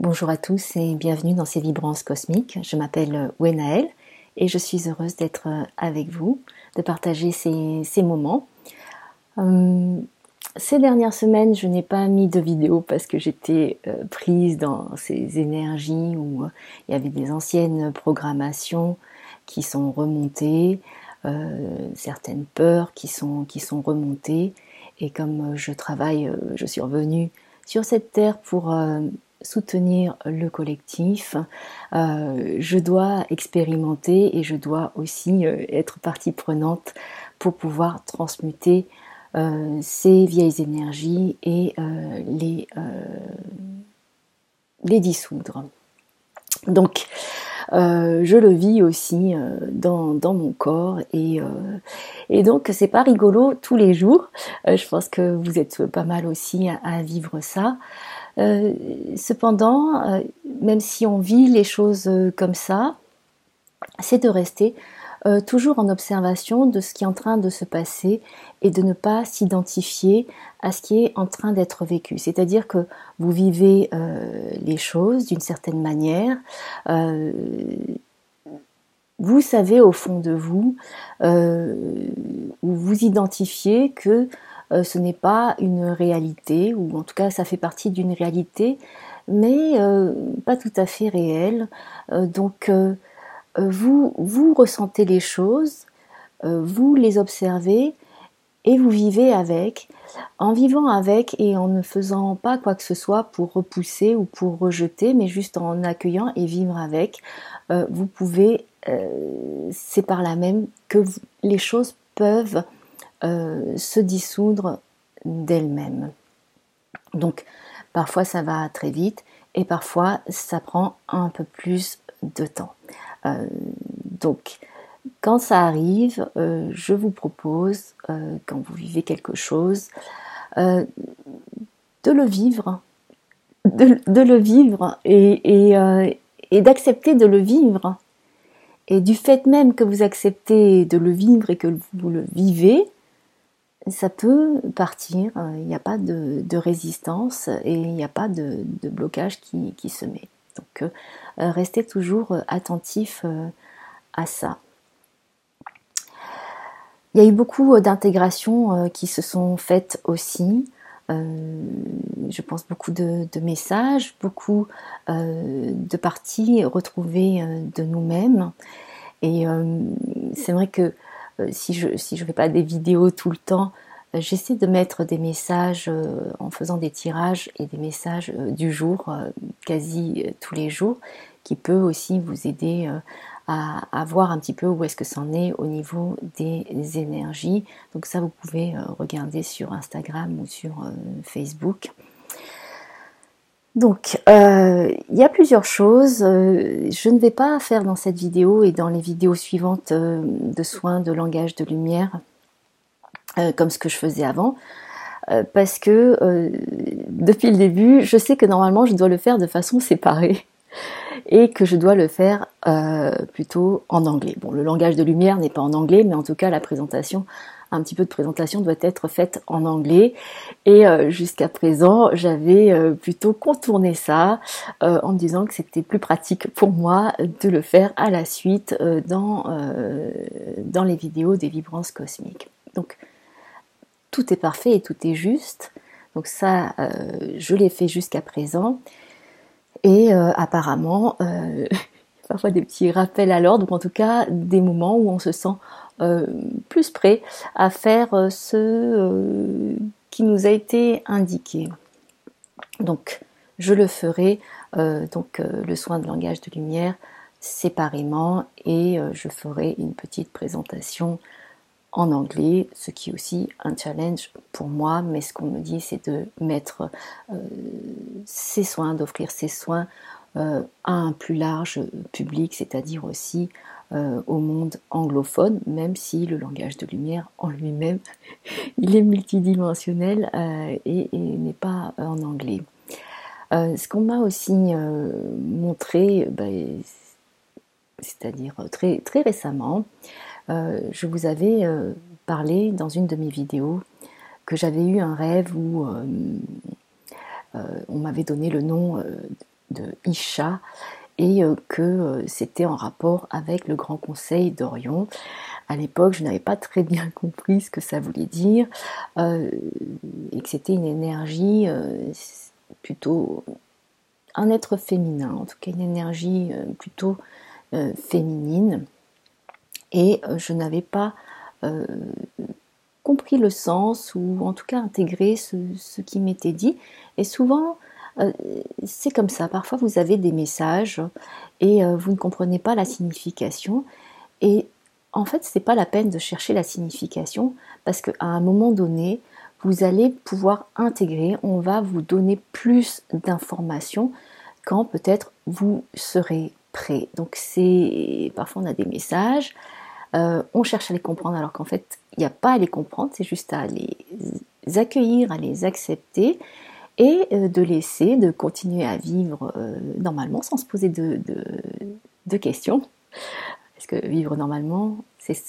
Bonjour à tous et bienvenue dans ces vibrances cosmiques. Je m'appelle Wenaëlle et je suis heureuse d'être avec vous, de partager ces moments. Ces dernières semaines, je n'ai pas mis de vidéo parce que j'étais prise dans ces énergies où il y avait des anciennes programmations qui sont remontées, certaines peurs qui sont remontées. Et comme je travaille, je suis revenue sur cette terre pour soutenir le collectif, je dois expérimenter et je dois aussi être partie prenante pour pouvoir transmuter ces vieilles énergies et les dissoudre. Donc, je le vis aussi dans mon corps et donc c'est pas rigolo tous les jours. Je pense que vous êtes pas mal aussi à vivre ça. Cependant, même si on vit les choses comme ça, c'est de rester toujours en observation de ce qui est en train de se passer et de ne pas s'identifier à ce qui est en train d'être vécu. C'est-à-dire que vous vivez les choses d'une certaine manière, vous savez au fond de vous, ou vous identifiez que ce n'est pas une réalité, ou en tout cas ça fait partie d'une réalité, mais pas tout à fait réelle. Donc vous ressentez les choses, vous les observez et vous vivez avec. En vivant avec et en ne faisant pas quoi que ce soit pour repousser ou pour rejeter, mais juste en accueillant et vivre avec, vous pouvez, c'est par là même que les choses peuvent se dissoudre d'elles-mêmes. Donc parfois ça va très vite et parfois ça prend un peu plus de temps. Donc quand ça arrive, je vous propose, quand vous vivez quelque chose, de le vivre, de le vivre et d'accepter de le vivre. Et du fait même que vous acceptez de le vivre et que vous le vivez, ça peut partir, il n'y a pas de résistance et il n'y a pas de blocage qui se met. Donc restez toujours attentif à ça. Il y a eu beaucoup d'intégrations qui se sont faites aussi. Je pense beaucoup de messages, beaucoup de parties retrouvées de nous-mêmes. Et c'est vrai que si je fais pas des vidéos tout le temps, j'essaie de mettre des messages en faisant des tirages et des messages du jour, quasi tous les jours, qui peut aussi vous aider à voir un petit peu où est-ce que c'en est au niveau des énergies. Donc ça, vous pouvez regarder sur Instagram ou sur Facebook. Donc, il y a plusieurs choses. Je ne vais pas faire dans cette vidéo et dans les vidéos suivantes de soins de langage de lumière comme ce que je faisais avant. Parce que depuis le début, je sais que normalement je dois le faire de façon séparée et que je dois le faire plutôt en anglais. Bon, le langage de lumière n'est pas en anglais, mais en tout cas la présentation, un petit peu de présentation doit être faite en anglais. Et jusqu'à présent, j'avais plutôt contourné ça en me disant que c'était plus pratique pour moi de le faire à la suite dans les vidéos des vibrances cosmiques. Donc tout est parfait et tout est juste. Donc ça, je l'ai fait jusqu'à présent. Et apparemment, parfois des petits rappels à l'ordre, ou en tout cas des moments où on se sent plus prêt à faire ce qui nous a été indiqué. Donc je le ferai, le soin de langage de lumière séparément et je ferai une petite présentation en anglais, ce qui est aussi un challenge pour moi, mais ce qu'on me dit c'est de mettre ces soins, d'offrir ces soins à un plus large public, c'est-à-dire aussi au monde anglophone, même si le langage de lumière en lui-même, il est multidimensionnel et n'est pas en anglais. Ce qu'on m'a aussi montré, c'est-à-dire très, très récemment, je vous avais parlé dans une de mes vidéos que j'avais eu un rêve où on m'avait donné le nom de Isha, et que c'était en rapport avec le Grand Conseil d'Orion. À l'époque, je n'avais pas très bien compris ce que ça voulait dire, et que c'était une énergie plutôt, un être féminin, en tout cas une énergie plutôt féminine, et je n'avais pas compris le sens, ou en tout cas intégré ce qui m'était dit. Et souvent, c'est comme ça, parfois vous avez des messages et vous ne comprenez pas la signification, et en fait c'est pas la peine de chercher la signification, parce qu'à un moment donné vous allez pouvoir intégrer, on va vous donner plus d'informations quand peut-être vous serez prêt. Donc c'est, parfois on a des messages, on cherche à les comprendre alors qu'en fait il n'y a pas à les comprendre, c'est juste à les accueillir, à les accepter, et de continuer à vivre normalement sans se poser de questions. Parce que vivre normalement, c'est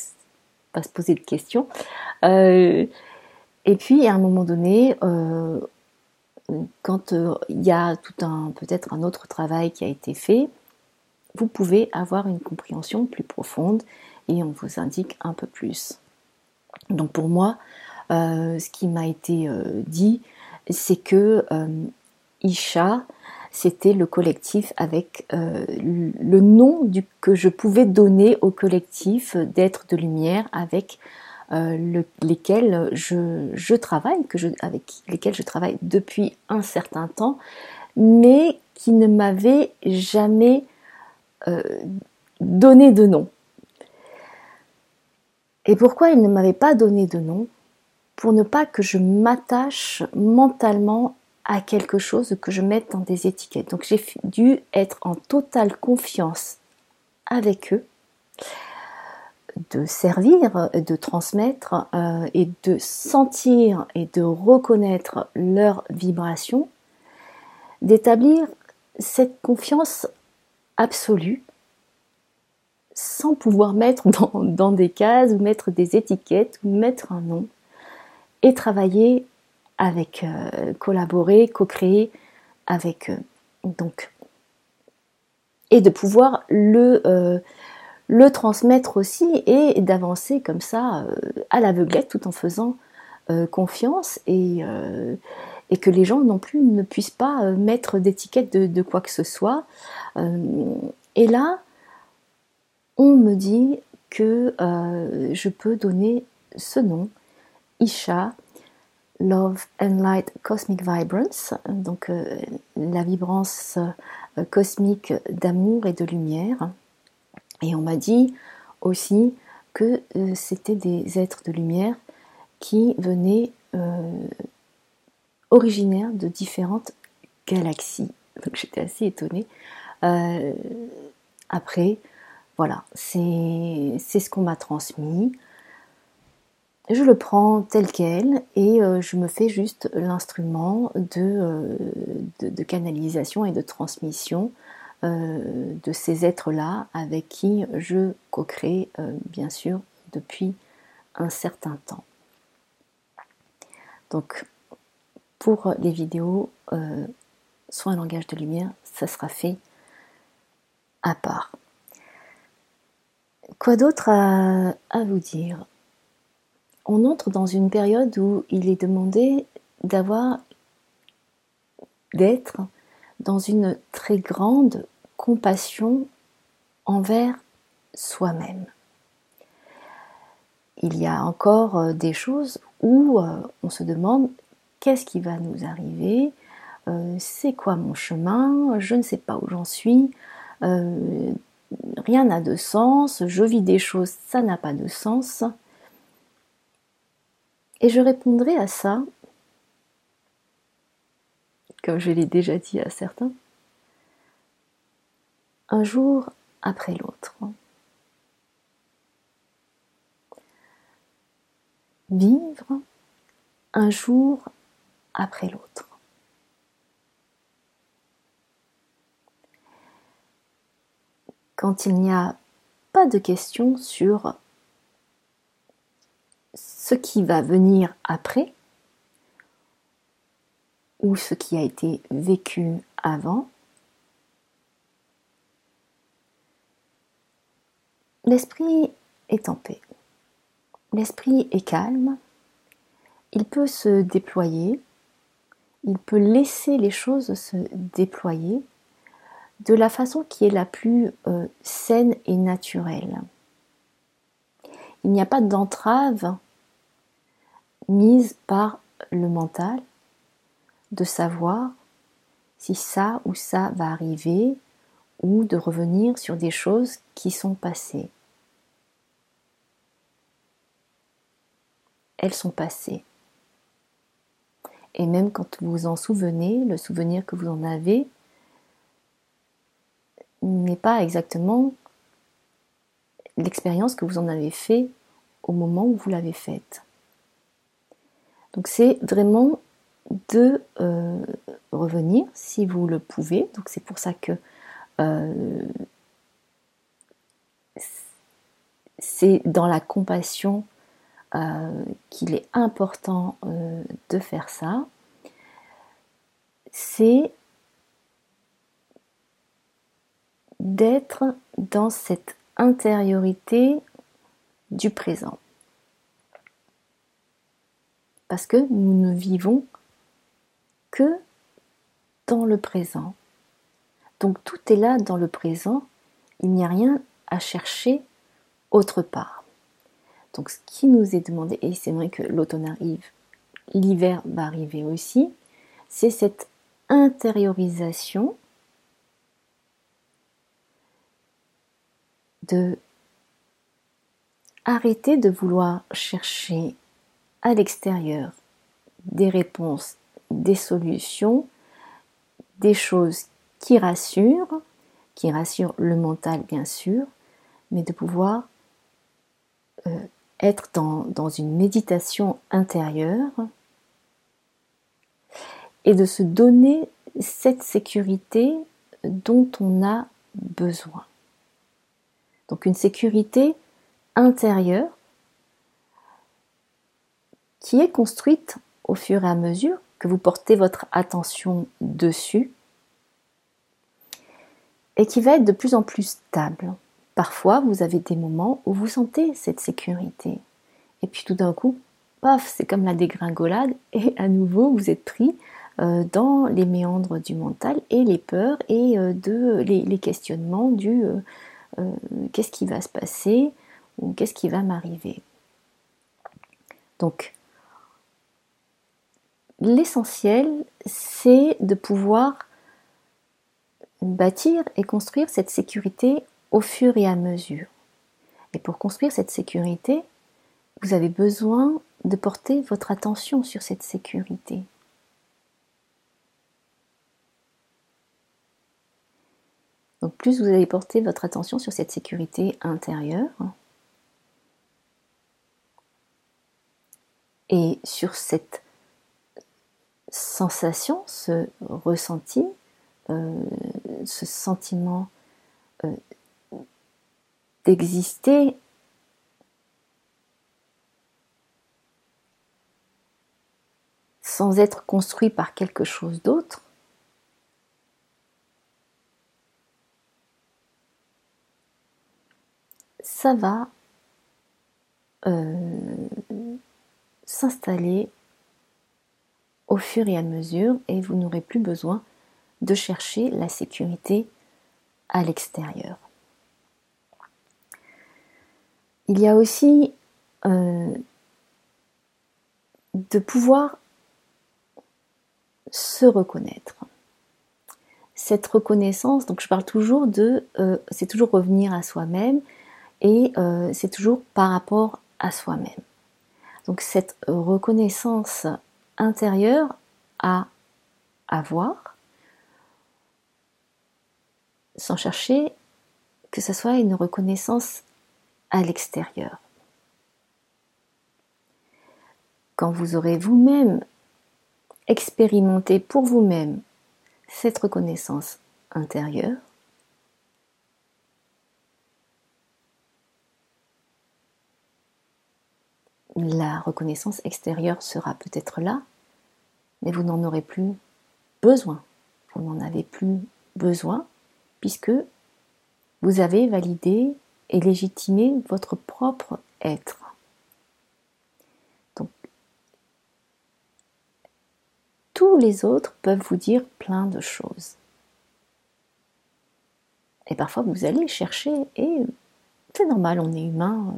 pas se poser de questions. Et puis à un moment donné, quand il y a peut-être un autre travail qui a été fait, vous pouvez avoir une compréhension plus profonde et on vous indique un peu plus. Donc pour moi, ce qui m'a été dit, c'est que Isha, c'était le collectif avec le nom que je pouvais donner au collectif d'êtres de lumière avec lesquels je travaille, avec lesquels je travaille depuis un certain temps, mais qui ne m'avaient jamais donné de nom. Et pourquoi ils ne m'avaient pas donné de nom? Pour ne pas que je m'attache mentalement à quelque chose, que je mette dans des étiquettes. Donc j'ai dû être en totale confiance avec eux, de servir, de transmettre et de sentir et de reconnaître leur vibration, d'établir cette confiance absolue sans pouvoir mettre dans des cases, ou mettre des étiquettes, ou mettre un nom, et travailler avec, collaborer, co-créer avec eux. Donc, et de pouvoir le transmettre aussi, et d'avancer comme ça à l'aveuglette, tout en faisant confiance, et que les gens non plus ne puissent pas mettre d'étiquette de quoi que ce soit. Et là, on me dit que je peux donner ce nom, Isha, Love and Light Cosmic Vibrance, donc la vibrance cosmique d'amour et de lumière. Et on m'a dit aussi que c'était des êtres de lumière qui venaient originaires de différentes galaxies. Donc j'étais assez étonnée. Après, voilà, c'est ce qu'on m'a transmis. Je le prends tel quel, et je me fais juste l'instrument de canalisation et de transmission de ces êtres-là avec qui je co-crée, bien sûr, depuis un certain temps. Donc, pour les vidéos, soit un langage de lumière, ça sera fait à part. Quoi d'autre à vous dire? On entre dans une période où il est demandé d'être dans une très grande compassion envers soi-même. Il y a encore des choses où on se demande qu'est-ce qui va nous arriver, c'est quoi mon chemin, je ne sais pas où j'en suis, rien n'a de sens, je vis des choses, ça n'a pas de sens. Et je répondrai à ça, comme je l'ai déjà dit à certains, un jour après l'autre. Vivre un jour après l'autre. Quand il n'y a pas de question sur ce qui va venir après, ou ce qui a été vécu avant, l'esprit est en paix. L'esprit est calme. Il peut se déployer. Il peut laisser les choses se déployer de la façon qui est la plus saine et naturelle. Il n'y a pas d'entrave mise par le mental de savoir si ça ou ça va arriver ou de revenir sur des choses qui sont passées. Elles sont passées. Et même quand vous vous en souvenez, le souvenir que vous en avez n'est pas exactement l'expérience que vous en avez fait au moment où vous l'avez faite. Donc c'est vraiment de revenir si vous le pouvez. Donc c'est pour ça que c'est dans la compassion qu'il est important de faire ça. C'est d'être dans cette intériorité du présent. Parce que nous ne vivons que dans le présent. Donc tout est là dans le présent, il n'y a rien à chercher autre part. Donc ce qui nous est demandé, et c'est vrai que l'automne arrive, l'hiver va arriver aussi, c'est cette intériorisation de arrêter de vouloir chercher à l'extérieur des réponses, des solutions, des choses qui rassurent le mental bien sûr, mais de pouvoir être dans une méditation intérieure et de se donner cette sécurité dont on a besoin. Donc une sécurité intérieure qui est construite au fur et à mesure que vous portez votre attention dessus et qui va être de plus en plus stable. Parfois, vous avez des moments où vous sentez cette sécurité. Et puis tout d'un coup, paf, c'est comme la dégringolade et à nouveau, vous êtes pris dans les méandres du mental et les peurs et les questionnements du qu'est-ce qui va se passer ou qu'est-ce qui va m'arriver. Donc, l'essentiel, c'est de pouvoir bâtir et construire cette sécurité au fur et à mesure. Et pour construire cette sécurité, vous avez besoin de porter votre attention sur cette sécurité. Donc plus vous allez porter votre attention sur cette sécurité intérieure et sur cette sensation, ce ressenti, ce sentiment d'exister sans être construit par quelque chose d'autre, ça va s'installer au fur et à mesure et vous n'aurez plus besoin de chercher la sécurité à l'extérieur. Il y a aussi de pouvoir se reconnaître. Cette reconnaissance, donc je parle toujours c'est toujours revenir à soi-même et c'est toujours par rapport à soi-même. Donc cette reconnaissance intérieure à avoir, sans chercher que ce soit une reconnaissance à l'extérieur. Quand vous aurez vous-même expérimenté pour vous-même cette reconnaissance intérieure, la reconnaissance extérieure sera peut-être là, mais vous n'en aurez plus besoin. Vous n'en avez plus besoin puisque vous avez validé et légitimer votre propre être. Donc, tous les autres peuvent vous dire plein de choses. Et parfois, vous allez chercher, et c'est normal, on est humain,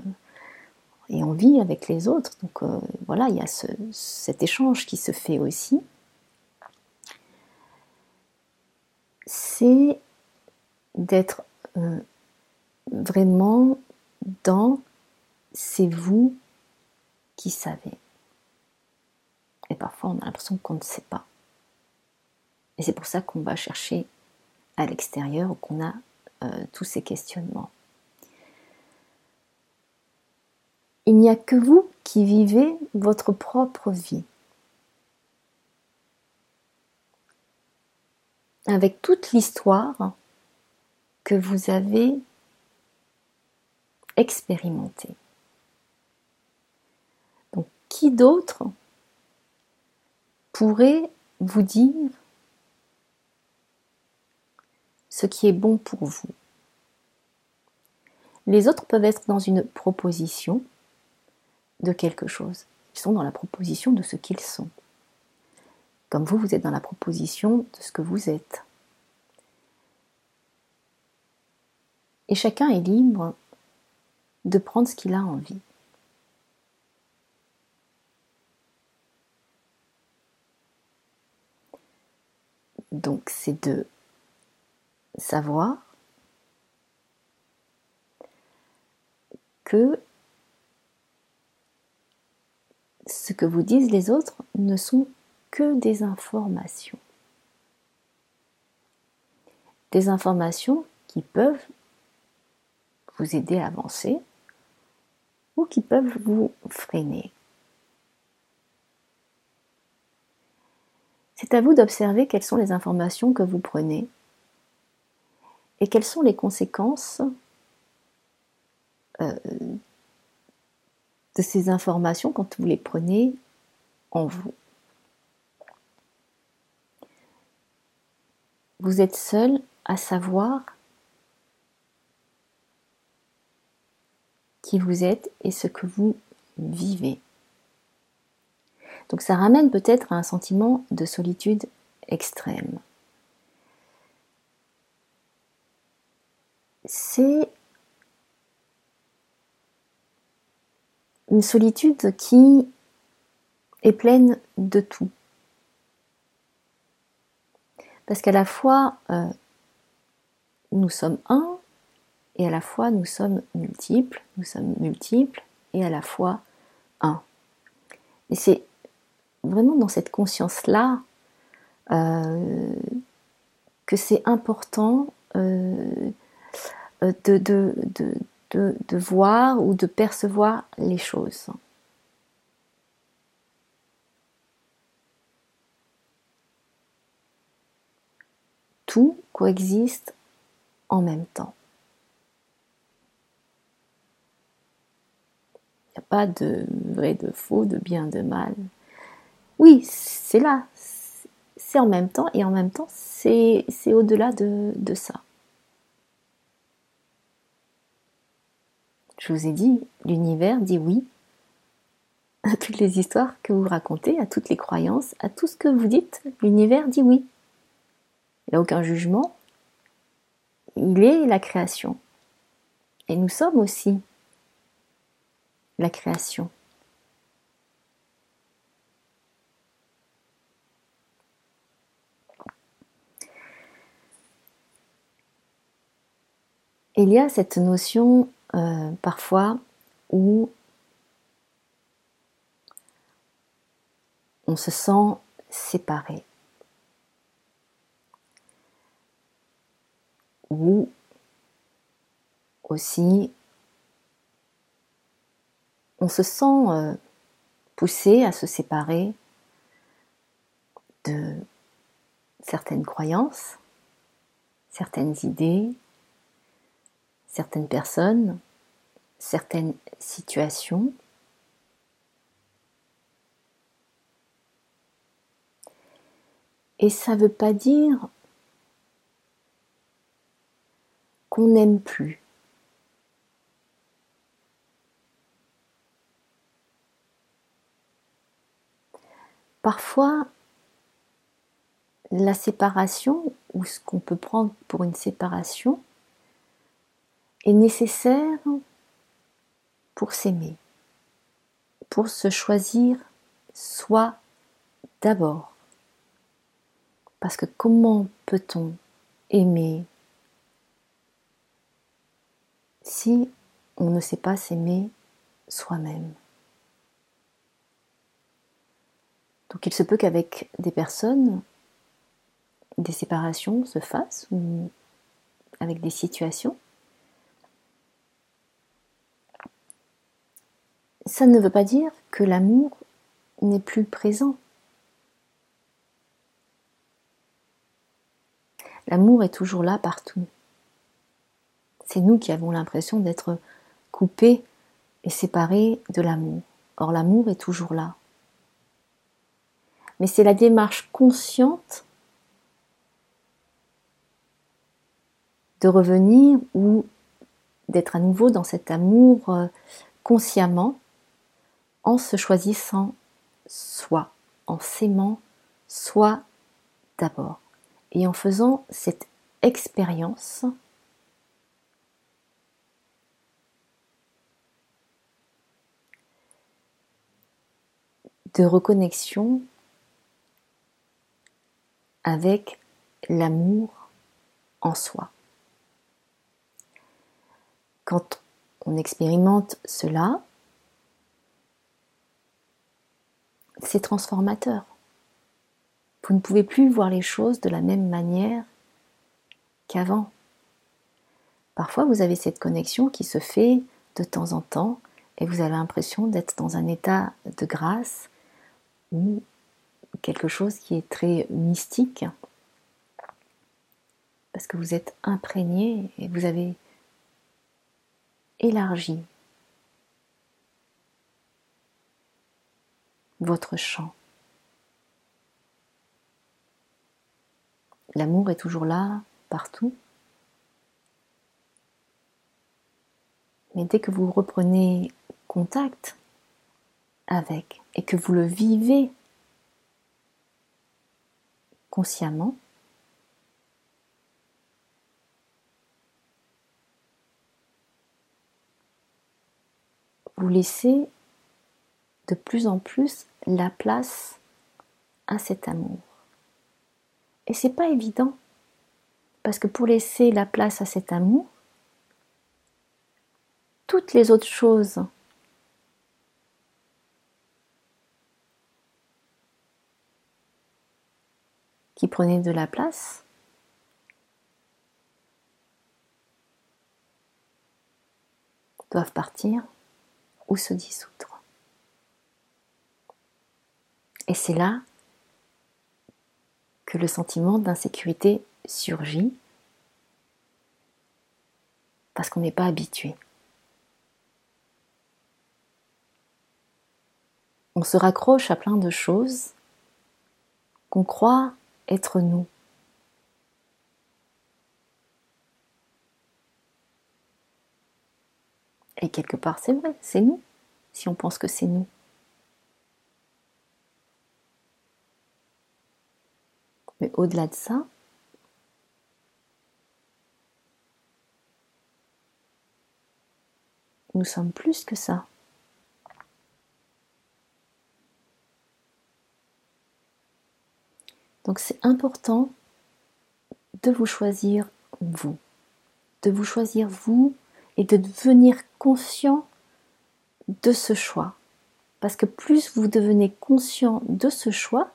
et on vit avec les autres. Donc voilà, il y a cet échange qui se fait aussi. C'est d'être vraiment dans « c'est vous qui savez ». Et parfois, on a l'impression qu'on ne sait pas. Et c'est pour ça qu'on va chercher à l'extérieur, qu'on a tous ces questionnements. Il n'y a que vous qui vivez votre propre vie. Avec toute l'histoire que vous avez expérimentée. Donc, qui d'autre pourrait vous dire ce qui est bon pour vous? Les autres peuvent être dans une proposition de quelque chose. Ils sont dans la proposition de ce qu'ils sont. Comme vous, vous êtes dans la proposition de ce que vous êtes. Et chacun est libre de prendre ce qu'il a envie. Donc c'est de savoir que ce que vous disent les autres ne sont que des informations. Des informations qui peuvent vous aider à avancer ou qui peuvent vous freiner. C'est à vous d'observer quelles sont les informations que vous prenez et quelles sont les conséquences de ces informations quand vous les prenez en vous. Vous êtes seul à savoir qui vous êtes et ce que vous vivez. Donc ça ramène peut-être à un sentiment de solitude extrême. C'est une solitude qui est pleine de tout. Parce qu'à la fois, nous sommes un, et à la fois nous sommes multiples et à la fois un. Et c'est vraiment dans cette conscience-là que c'est important de voir ou de percevoir les choses. Tout coexiste en même temps. Il n'y a pas de vrai, de faux, de bien, de mal. Oui, c'est là, c'est en même temps, et en même temps, c'est au-delà de ça. Je vous ai dit, l'univers dit oui à toutes les histoires que vous racontez, à toutes les croyances, à tout ce que vous dites. L'univers dit oui. Il n'y a aucun jugement. Il est la création. Et nous sommes aussi la création. Il y a cette notion parfois où on se sent séparé, ou aussi on se sent poussé à se séparer de certaines croyances, certaines idées, certaines personnes, certaines situations. Et ça ne veut pas dire qu'on n'aime plus. Parfois, la séparation, ou ce qu'on peut prendre pour une séparation, est nécessaire pour s'aimer, pour se choisir soi d'abord. Parce que comment peut-on aimer si on ne sait pas s'aimer soi-même? Donc il se peut qu'avec des personnes, des séparations se fassent, ou avec des situations. Ça ne veut pas dire que l'amour n'est plus présent. L'amour est toujours là partout. C'est nous qui avons l'impression d'être coupés et séparés de l'amour. Or, l'amour est toujours là. Mais c'est la démarche consciente de revenir ou d'être à nouveau dans cet amour consciemment, en se choisissant soi, en s'aimant soi d'abord, et en faisant cette expérience de reconnexion avec l'amour en soi. Quand on expérimente cela, c'est transformateur. Vous ne pouvez plus voir les choses de la même manière qu'avant. Parfois, vous avez cette connexion qui se fait de temps en temps et vous avez l'impression d'être dans un état de grâce ou quelque chose qui est très mystique parce que vous êtes imprégné et vous avez élargi votre champ. L'amour est toujours là, partout. Mais dès que vous reprenez contact avec et que vous le vivez consciemment, vous laissez de plus en plus la place à cet amour. Et c'est pas évident, parce que pour laisser la place à cet amour, toutes les autres choses qui prenaient de la place doivent partir ou se dissoudre. Et c'est là que le sentiment d'insécurité surgit, parce qu'on n'est pas habitué. On se raccroche à plein de choses qu'on croit être nous. Et quelque part, c'est vrai, c'est nous, si on pense que c'est nous. Mais au-delà de ça, nous sommes plus que ça. Donc c'est important de vous choisir vous, et de devenir conscient de ce choix. Parce que plus vous devenez conscient de ce choix,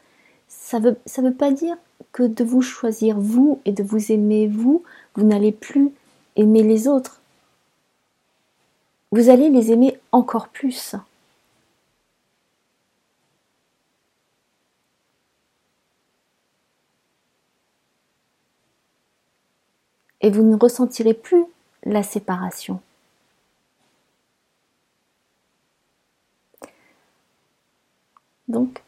ça veut pas dire que de vous choisir vous et de vous aimer vous n'allez plus aimer les autres. Vous allez les aimer encore plus. Et vous ne ressentirez plus la séparation. Donc,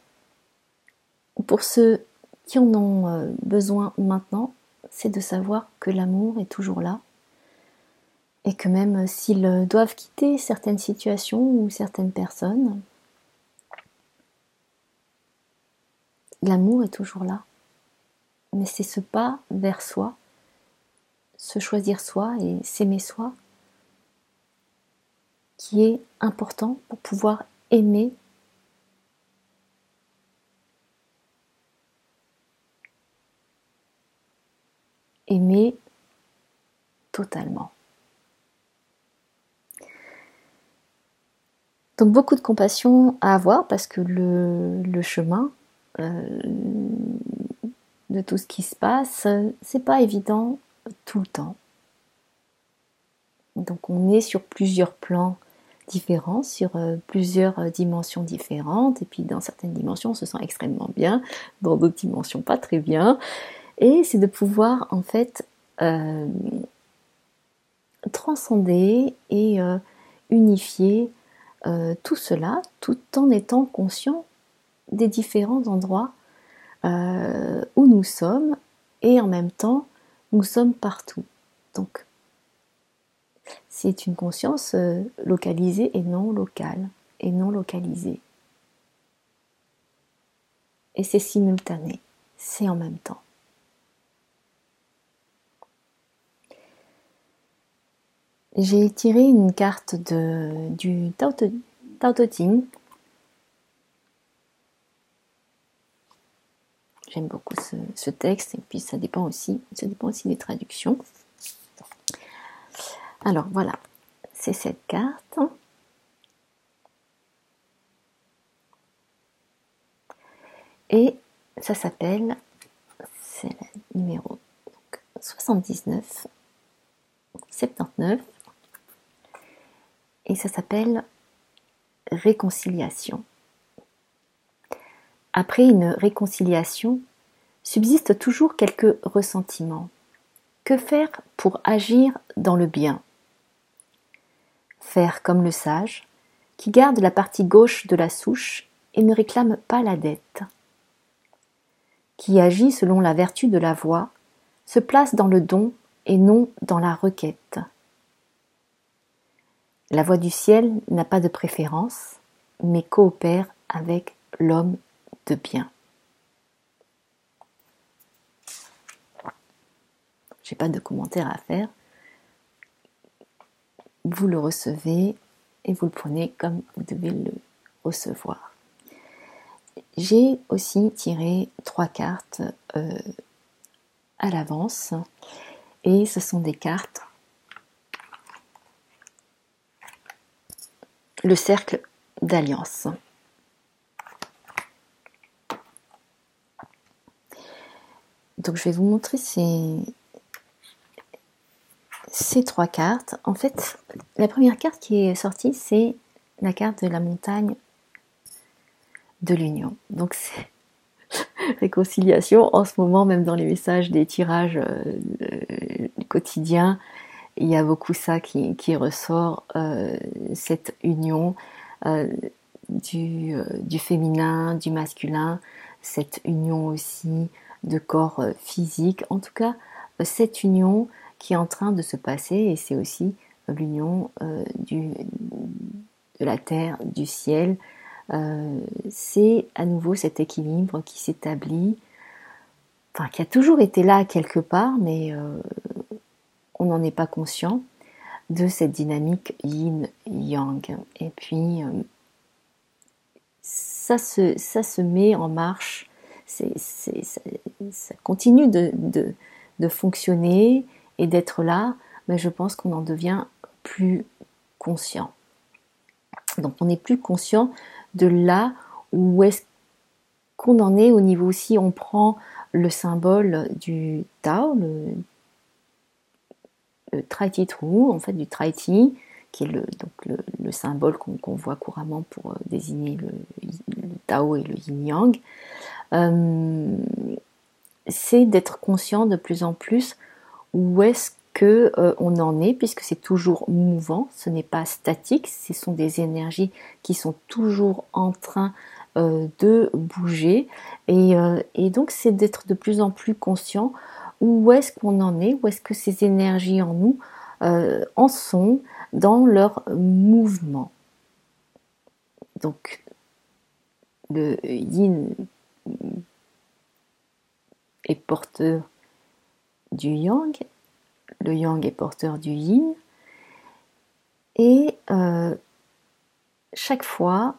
pour ceux qui en ont besoin maintenant, c'est de savoir que l'amour est toujours là et que même s'ils doivent quitter certaines situations ou certaines personnes, l'amour est toujours là. Mais c'est ce pas vers soi, se choisir soi et s'aimer soi qui est important pour pouvoir aimer totalement. Donc beaucoup de compassion à avoir parce que le chemin de tout ce qui se passe, c'est pas évident tout le temps. Donc on est sur plusieurs plans différents, sur plusieurs dimensions différentes, et puis dans certaines dimensions on se sent extrêmement bien, dans d'autres dimensions pas très bien, et c'est de pouvoir en fait transcender et unifier tout cela tout en étant conscient des différents endroits où nous sommes, et en même temps nous sommes partout. Donc c'est une conscience localisée et non locale, et non localisée. Et c'est simultané, c'est en même temps. J'ai tiré une carte du Tao Te Ching. J'aime beaucoup ce texte, et puis ça dépend aussi des traductions. Alors voilà, c'est cette carte. Et ça s'appelle, c'est le numéro 79, 79, et ça s'appelle réconciliation. Après une réconciliation, subsiste toujours quelques ressentiments. Que faire pour agir dans le bien? Faire comme le sage, qui garde la partie gauche de la souche et ne réclame pas la dette. Qui agit selon la vertu de la voie, se place dans le don et non dans la requête. La voie du ciel n'a pas de préférence, mais coopère avec l'homme de bien. J'ai pas de commentaire à faire. Vous le recevez et vous le prenez comme vous devez le recevoir. J'ai aussi tiré 3 cartes à l'avance, et ce sont des cartes. Le cercle d'alliance. Donc je vais vous montrer ces 3 cartes. En fait, la première carte qui est sortie, c'est la carte de la montagne de l'union. Donc c'est réconciliation. En ce moment, même dans les messages des tirages quotidiens, il y a beaucoup ça qui ressort, cette union du féminin, du masculin, cette union aussi de corps physique. En tout cas, cette union qui est en train de se passer, et c'est aussi l'union de la terre, du ciel. C'est à nouveau cet équilibre qui s'établit, enfin qui a toujours été là quelque part, mais on n'en est pas conscient, de cette dynamique yin-yang. Et puis ça se met en marche, ça continue de fonctionner et d'être là, mais je pense qu'on en devient plus conscient. Donc on n'est plus conscient de là où est-ce qu'on en est au niveau, si on prend le symbole du Tao, le Traiti Trou, en fait du Traiti, qui est le symbole qu'on voit couramment pour désigner le Tao et le Yin-Yang, c'est d'être conscient de plus en plus où est-ce qu'on en est, puisque c'est toujours mouvant, ce n'est pas statique, ce sont des énergies qui sont toujours en train de bouger, et donc c'est d'être de plus en plus conscient où est-ce qu'on en est, où est-ce que ces énergies en nous en sont dans leur mouvement. Donc le yin est porteur du yang, le yang est porteur du yin, et chaque fois,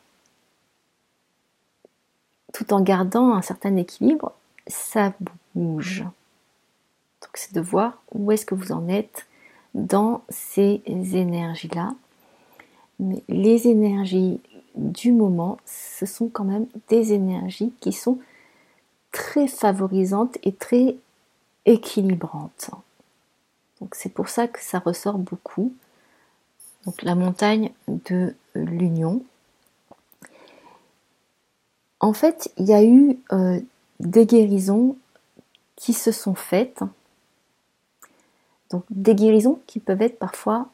tout en gardant un certain équilibre, ça bouge. Donc c'est de voir où est-ce que vous en êtes dans ces énergies-là. Mais les énergies du moment, ce sont quand même des énergies qui sont très favorisantes et très équilibrantes. Donc c'est pour ça que ça ressort beaucoup. Donc la montagne de l'union. En fait, il y a eu des guérisons qui se sont faites. Donc des guérisons qui peuvent être parfois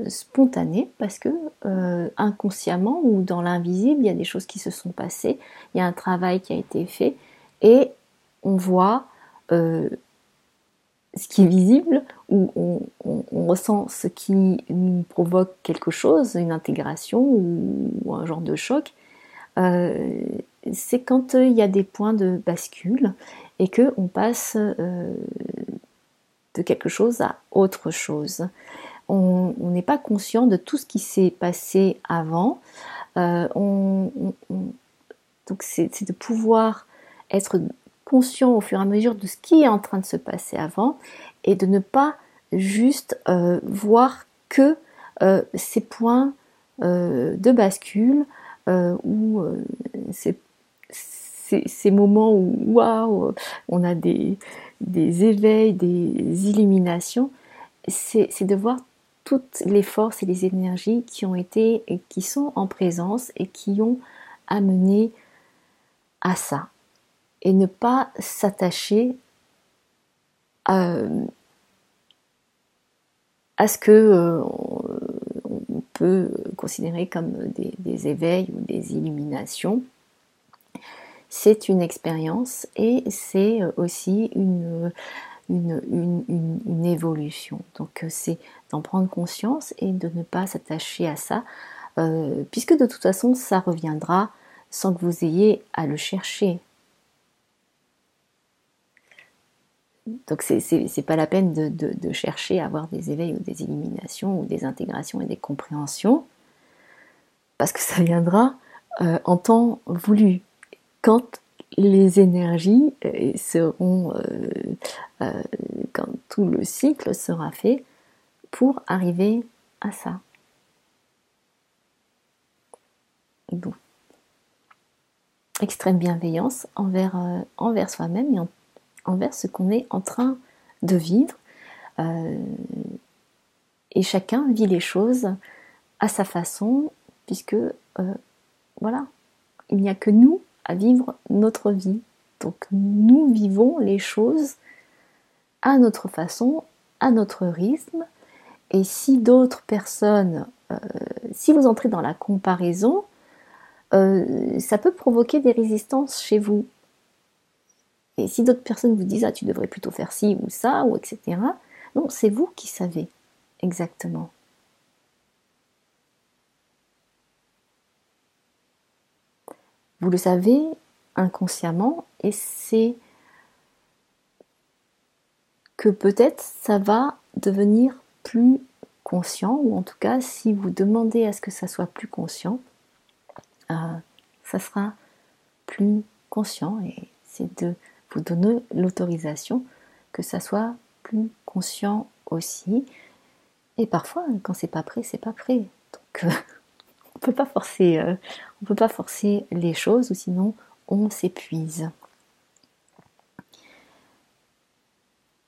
spontanées parce que inconsciemment ou dans l'invisible, il y a des choses qui se sont passées, il y a un travail qui a été fait et on voit ce qui est visible ou on ressent ce qui nous provoque quelque chose, une intégration ou un genre de choc. C'est quand il y a des points de bascule et que on passe de quelque chose à autre chose. On n'est pas conscient de tout ce qui s'est passé avant. Donc c'est de pouvoir être conscient au fur et à mesure de ce qui est en train de se passer avant et de ne pas juste voir que ces points de bascule ou ces moments où waouh, on a des éveils, des illuminations, c'est de voir toutes les forces et les énergies qui ont été et qui sont en présence et qui ont amené à ça. Et ne pas s'attacher à ce que on peut considérer comme des éveils ou des illuminations. C'est une expérience et c'est aussi une évolution. Donc c'est d'en prendre conscience et de ne pas s'attacher à ça, puisque de toute façon ça reviendra sans que vous ayez à le chercher. Donc c'est pas la peine de chercher à avoir des éveils ou des illuminations ou des intégrations et des compréhensions, parce que ça viendra en temps voulu. Quand les énergies seront, quand tout le cycle sera fait pour arriver à ça. Donc, extrême bienveillance envers soi-même et envers ce qu'on est en train de vivre. Et chacun vit les choses à sa façon, puisque voilà, il n'y a que nous à vivre notre vie. Donc nous vivons les choses à notre façon, à notre rythme. Et si d'autres personnes, si vous entrez dans la comparaison, ça peut provoquer des résistances chez vous. Et si d'autres personnes vous disent « Ah, tu devrais plutôt faire ci ou ça, ou etc. » Non, c'est vous qui savez exactement. Vous le savez inconsciemment et c'est que peut-être ça va devenir plus conscient, ou en tout cas si vous demandez à ce que ça soit plus conscient, ça sera plus conscient et c'est de vous donner l'autorisation que ça soit plus conscient aussi. Et parfois, quand c'est pas prêt, c'est pas prêt. Donc on peut pas forcer les choses ou sinon on s'épuise.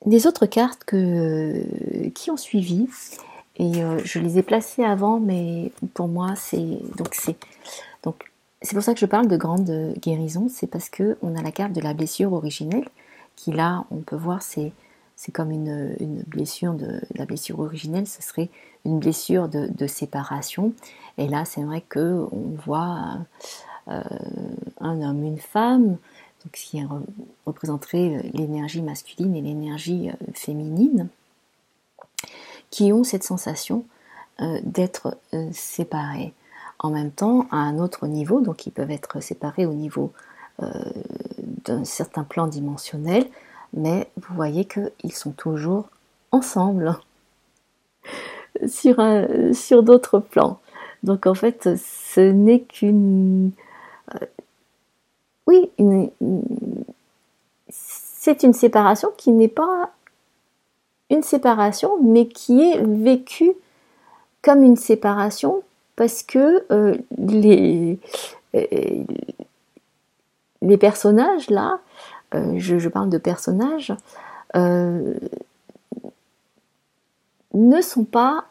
Les autres cartes qui ont suivi, et je les ai placées avant, mais pour moi c'est pour ça que je parle de grande guérison, c'est parce que on a la carte de la blessure originelle qui là on peut voir c'est comme une blessure la blessure originelle, ce serait une blessure de séparation. Et là c'est vrai que on voit un homme, une femme, donc qui représenterait l'énergie masculine et l'énergie féminine, qui ont cette sensation d'être séparés. En même temps, à un autre niveau, donc ils peuvent être séparés au niveau d'un certain plan dimensionnel, mais vous voyez qu'ils sont toujours ensemble sur d'autres plans. Donc en fait, ce n'est qu'une... oui, c'est une séparation qui n'est pas une séparation, mais qui est vécue comme une séparation parce que les personnages là, je parle de personnages, ne sont pas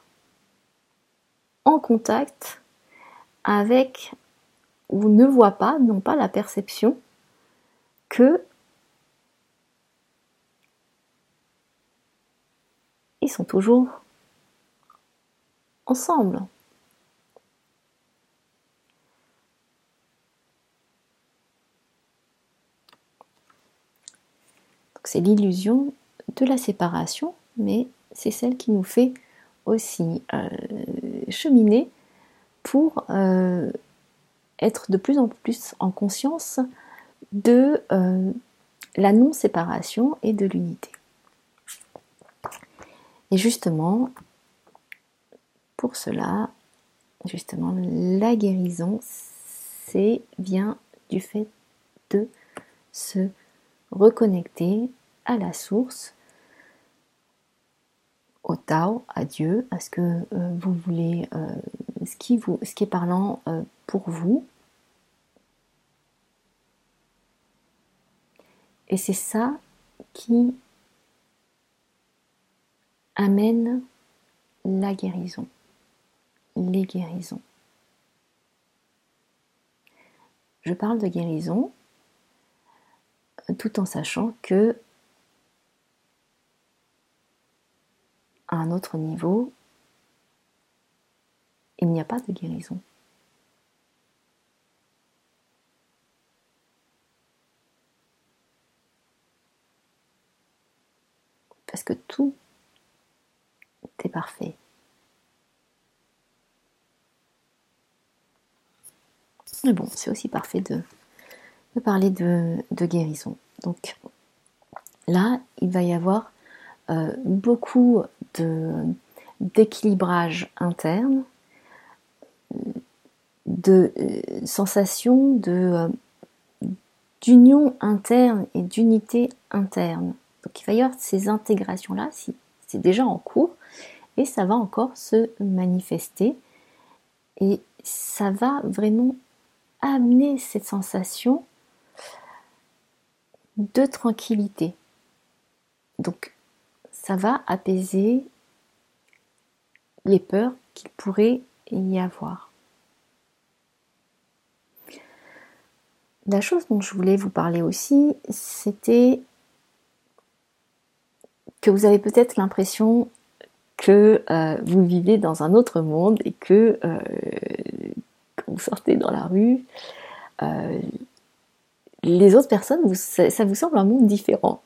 en contact avec, ou ne voient pas, n'ont pas la perception que ils sont toujours ensemble. Donc c'est l'illusion de la séparation, mais c'est celle qui nous fait aussi cheminer pour être de plus en plus en conscience de la non-séparation et de l'unité. Et justement, pour cela, justement, la guérison, vient du fait de se reconnecter à la source, au Tao, à Dieu, à ce que vous voulez, ce qui est parlant pour vous. Et c'est ça qui amène la guérison, les guérisons. Je parle de guérison tout en sachant que à un autre niveau, il n'y a pas de guérison. Parce que tout est parfait. Mais bon, c'est aussi parfait de parler de guérison. Donc là, il va y avoir beaucoup d'équilibrage interne, de sensations d'union interne et d'unité interne. Donc il va y avoir ces intégrations-là, c'est déjà en cours, et ça va encore se manifester, et ça va vraiment amener cette sensation de tranquillité. Donc ça va apaiser les peurs qu'il pourrait y avoir. La chose dont je voulais vous parler aussi, c'était que vous avez peut-être l'impression que vous vivez dans un autre monde et que quand vous sortez dans la rue, les autres personnes, ça vous semble un monde différent.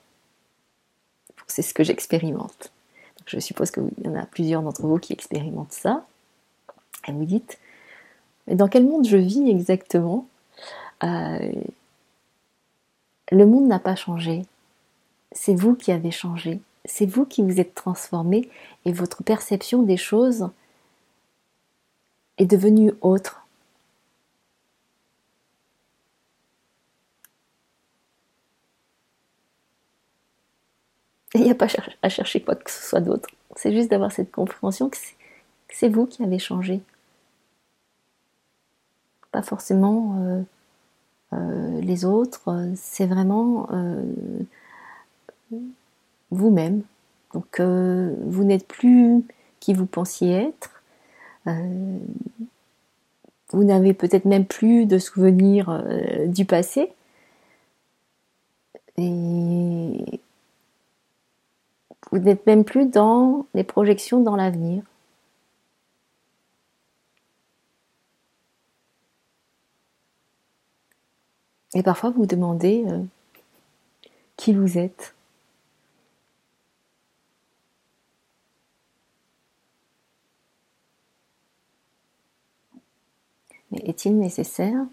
C'est ce que j'expérimente. Donc, je suppose qu'il y en a plusieurs d'entre vous qui expérimentent ça. Et vous dites, mais dans quel monde je vis exactement ? Le monde n'a pas changé. C'est vous qui avez changé. C'est vous qui vous êtes transformé et votre perception des choses est devenue autre. Il n'y a pas à chercher quoi que ce soit d'autre. C'est juste d'avoir cette compréhension que c'est vous qui avez changé. Pas forcément les autres, c'est vraiment vous-même. Donc vous n'êtes plus qui vous pensiez être. Vous n'avez peut-être même plus de souvenirs du passé. Et vous n'êtes même plus dans les projections dans l'avenir. Et parfois vous vous demandez qui vous êtes. Mais est-il nécessaire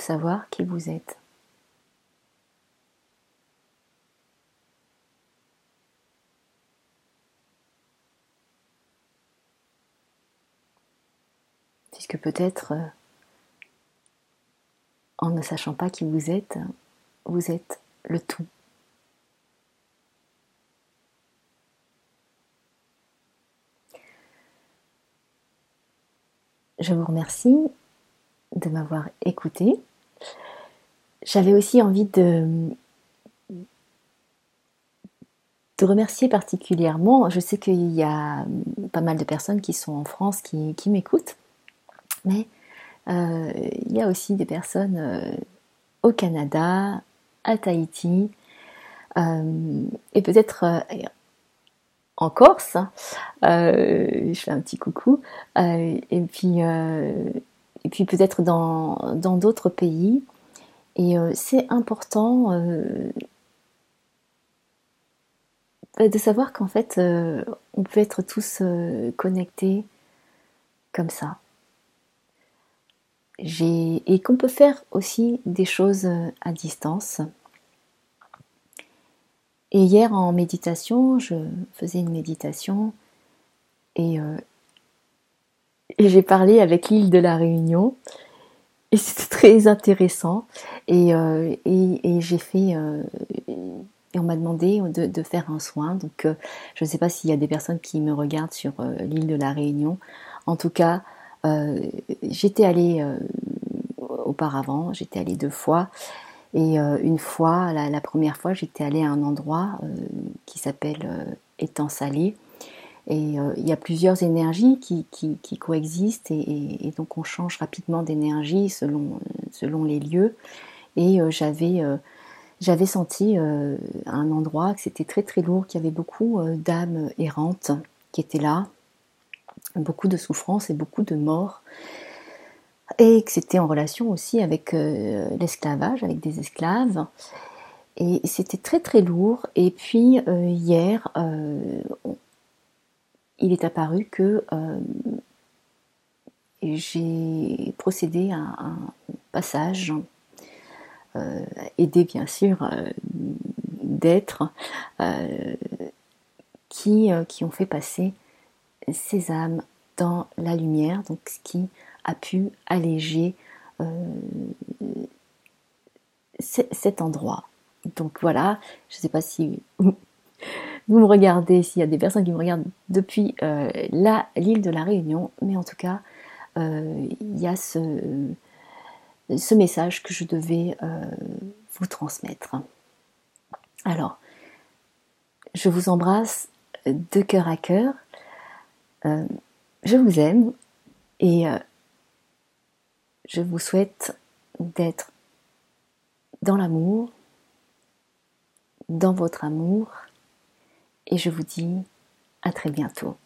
savoir qui vous êtes. Puisque peut-être, en ne sachant pas qui vous êtes le tout. Je vous remercie de m'avoir écouté. J'avais aussi envie de remercier particulièrement, je sais qu'il y a pas mal de personnes qui sont en France qui m'écoutent, mais il y a aussi des personnes au Canada, à Tahiti, et peut-être en Corse, je fais un petit coucou, et puis peut-être dans d'autres pays. Et c'est important de savoir qu'en fait, on peut être tous connectés comme ça. Et qu'on peut faire aussi des choses à distance. Et hier en méditation, je faisais une méditation et j'ai parlé avec l'île de la Réunion et c'était très intéressant et j'ai fait et on m'a demandé de faire un soin. Donc je ne sais pas s'il y a des personnes qui me regardent sur l'île de la Réunion. En tout cas, j'étais allée auparavant, j'étais allée 2 fois. Et une fois, la première fois, j'étais allée à un endroit qui s'appelle Étang Salé. Et il y a plusieurs énergies qui coexistent et donc on change rapidement d'énergie selon les lieux. Et j'avais senti à un endroit que c'était très très lourd, qu'il y avait beaucoup d'âmes errantes qui étaient là, beaucoup de souffrances et beaucoup de morts. Et que c'était en relation aussi avec l'esclavage, avec des esclaves. Et c'était très très lourd. Et puis hier, il est apparu que j'ai procédé à un passage, aidé bien sûr d'êtres qui ont fait passer ces âmes dans la lumière, donc ce qui a pu alléger cet endroit. Donc voilà, je ne sais pas si vous me regardez, s'il y a des personnes qui me regardent depuis l'île de la Réunion, mais en tout cas, il y a ce message que je devais vous transmettre. Alors, je vous embrasse de cœur à cœur. Je vous aime et je vous souhaite d'être dans l'amour, dans votre amour, et je vous dis à très bientôt.